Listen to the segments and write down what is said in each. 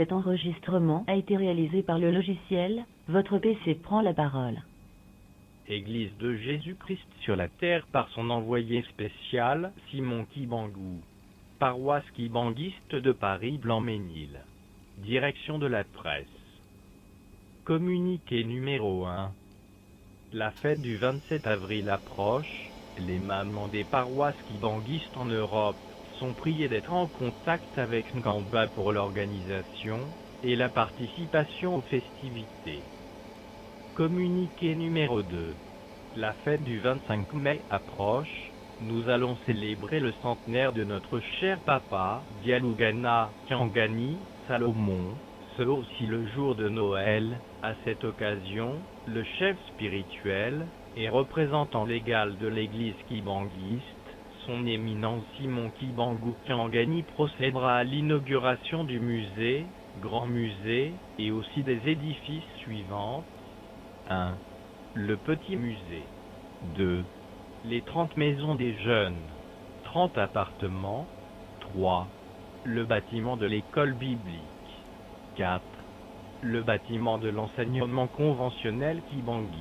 Cet enregistrement a été réalisé par le logiciel. Votre PC prend la parole. Église de Jésus-Christ sur la terre par son envoyé spécial, Simon Kibangou. Paroisse kibanguiste de Paris Blanc-Ménil. Direction de la presse. Communiqué numéro 1. La fête du 27 avril approche. Les mamans des paroisses kibanguistes en Europe sont priées d'être en contact avec Nkamba pour l'organisation et la participation aux festivités. Communiqué numéro 2. La fête du 25 mai approche. Nous allons célébrer le centenaire de notre cher papa, Dialougana Kiangani Salomon. C'est aussi le jour de Noël. À cette occasion, le chef spirituel et représentant légal de l'église kibanguiste, son éminence Simon Kibangou Kiangani, procédera à l'inauguration du musée, grand musée, et aussi des édifices suivants. 1. Le petit musée. 2. Les 30 maisons des jeunes. 30 appartements. 3. Le bâtiment de l'école biblique. 4. Le bâtiment de l'enseignement conventionnel kibanguiste.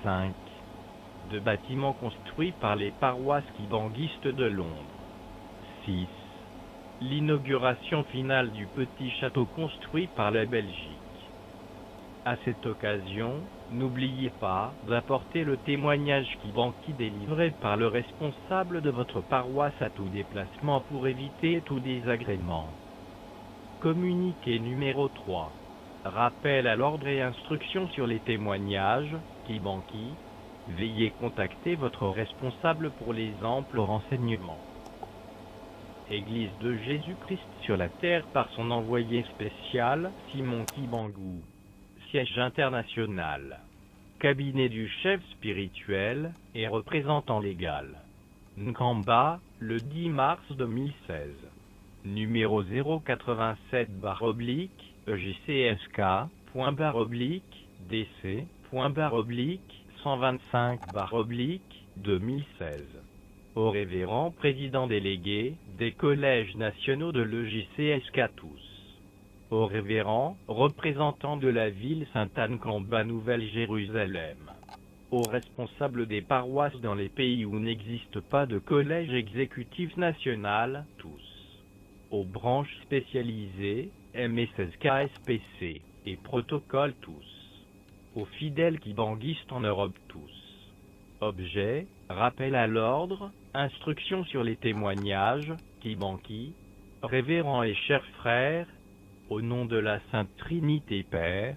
5. De bâtiments construits par les paroisses kibanguistes de Londres. 6. L'inauguration finale du petit château construit par la Belgique. À cette occasion, n'oubliez pas d'apporter le témoignage kibangi délivré par le responsable de votre paroisse à tout déplacement pour éviter tout désagrément. Communiqué numéro 3. Rappel à l'ordre et instructions sur les témoignages, kibangi. Veuillez contacter votre responsable pour les amples renseignements. Église de Jésus-Christ sur la terre par son envoyé spécial, Simon Kibangou. Siège international. Cabinet du chef spirituel et représentant légal. Nkamba, le 10 mars 2016. Numéro 087/DC.DC.125/2016. Au révérend président délégué des collèges nationaux de l'EJCSK tous. Au révérend représentant de la ville Sainte-Anne-Nkamba Nouvelle-Jérusalem. Aux responsables des paroisses dans les pays où n'existe pas de collège exécutif national, tous. Aux branches spécialisées, MSSK-SPC, et protocoles tous. Aux fidèles kibanguistes en Europe tous. Objet, rappel à l'ordre, instructions sur les témoignages, kibangi, révérends et chers frères, au nom de la Sainte Trinité Père,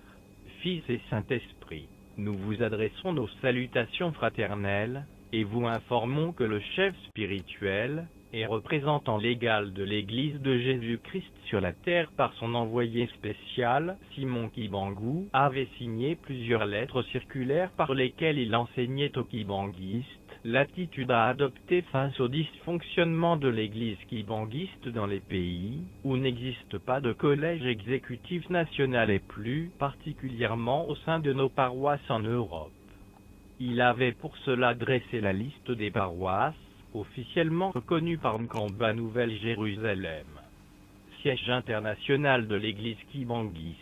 Fils et Saint-Esprit, nous vous adressons nos salutations fraternelles, et vous informons que le chef spirituel et représentant légal de l'Église de Jésus-Christ sur la terre par son envoyé spécial, Simon Kibangou, avait signé plusieurs lettres circulaires par lesquelles il enseignait aux kibanguistes l'attitude à adopter face au dysfonctionnement de l'Église kibanguiste dans les pays où n'existe pas de collège exécutif national et plus particulièrement au sein de nos paroisses en Europe. Il avait pour cela dressé la liste des paroisses officiellement reconnues par Nkamba Nouvelle-Jérusalem, siège international de l'Église kibanguiste.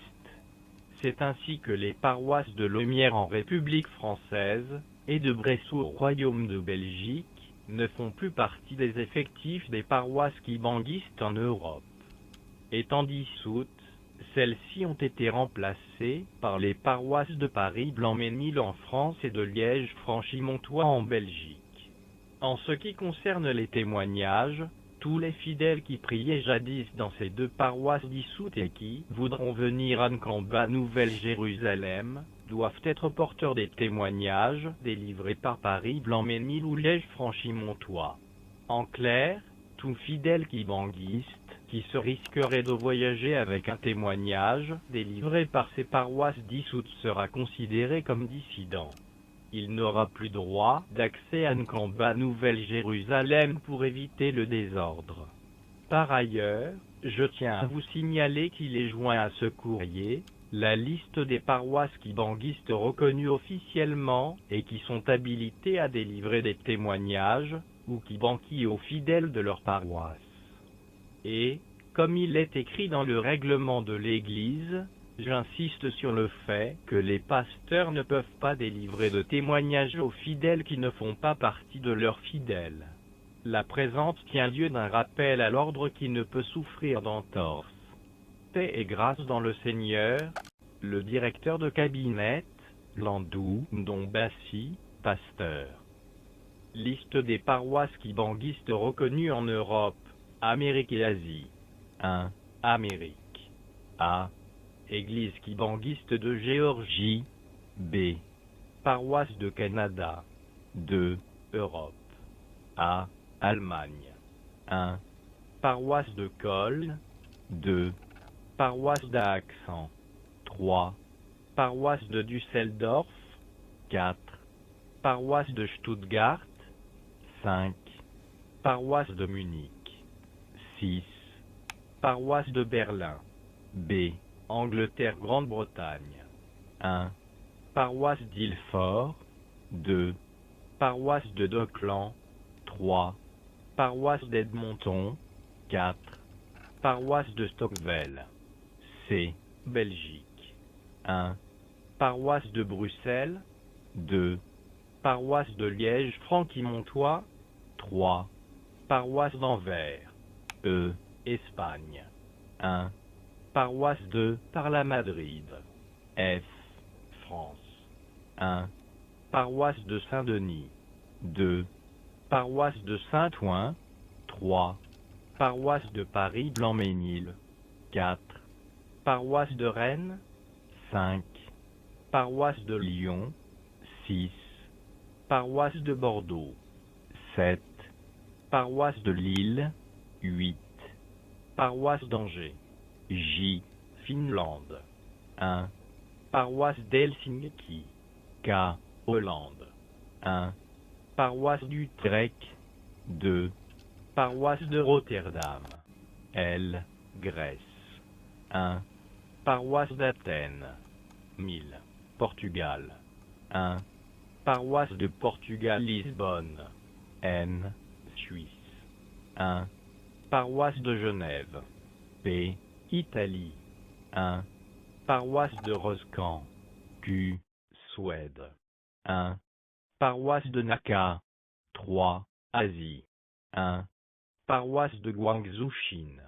C'est ainsi que les paroisses de Lomière en République française et de Bressuire au Royaume de Belgique ne font plus partie des effectifs des paroisses kibanguistes en Europe. Étant dissoutes, celles-ci ont été remplacées par les paroisses de Paris Blanc-Ménil en France et de Liège Franchimont-Thouars en Belgique. En ce qui concerne les témoignages, tous les fidèles qui priaient jadis dans ces deux paroisses dissoutes et qui voudront venir à Nkamba Nouvelle-Jérusalem, doivent être porteurs des témoignages délivrés par Paris Blanc-Ménil ou Liège Franchimont-Thouars. En clair, tout fidèle kibanguiste qui se risquerait de voyager avec un témoignage délivré par ces paroisses dissoutes sera considéré comme dissident. Il n'aura plus droit d'accès à Nkamba Nouvelle-Jérusalem pour éviter le désordre. Par ailleurs, je tiens à vous signaler qu'il est joint à ce courrier la liste des paroisses kibanguistes reconnues officiellement et qui sont habilitées à délivrer des témoignages ou kibangi aux fidèles de leur paroisse. Et, Comme il est écrit dans le règlement de l'Église, j'insiste sur le fait que les pasteurs ne peuvent pas délivrer de témoignages aux fidèles qui ne font pas partie de leurs fidèles. La présente tient lieu d'un rappel à l'ordre qui ne peut souffrir d'entorse. Paix et grâce dans le Seigneur, le directeur de cabinet, Landou Ndombassi, pasteur. Liste des paroisses kibanguistes reconnues en Europe, Amérique et Asie. 1. Amérique. A. Église kibanguiste de Géorgie. B. Paroisse de Canada. 2. Europe. A. Allemagne. 1. Paroisse de Cologne. 2. Paroisse d'Accent. 3. Paroisse de Düsseldorf. 4. Paroisse de Stuttgart. 5. Paroisse de Munich. 6. Paroisse de Berlin. B. Angleterre Grande-Bretagne. 1. Paroisse d'Ilfort. 2. Paroisse de Dockland. 3. Paroisse d'Edmonton. 4. Paroisse de Stockwell. C. Belgique. 1. Paroisse de Bruxelles. 2. Paroisse de Liège-Franquimmontois. 3. Paroisse d'Anvers. E. Espagne. 1. Paroisse de Parla-Madrid. F. France. 1. Paroisse de Saint-Denis. 2. Paroisse de Saint-Ouen. 3. Paroisse de Paris-Blanc-Ménil. 4. Paroisse de Rennes. 5. Paroisse de Lyon. 6. Paroisse de Bordeaux. 7. Paroisse de Lille. 8. Paroisse d'Angers. J. Finlande. 1. Paroisse d'Helsinki. K. Hollande. 1. Paroisse d'Utrecht. 2. Paroisse de Rotterdam. L. Grèce. 1. Paroisse d'Athènes. 1000. Portugal. 1. Paroisse de Portugal-Lisbonne. N. Suisse. 1. Paroisse de Genève. P. Italie. 1. Paroisse de Roscan. Q. Suède. 1. Paroisse de Naka. 3. Asie. 1. Paroisse de Guangzhou, Chine.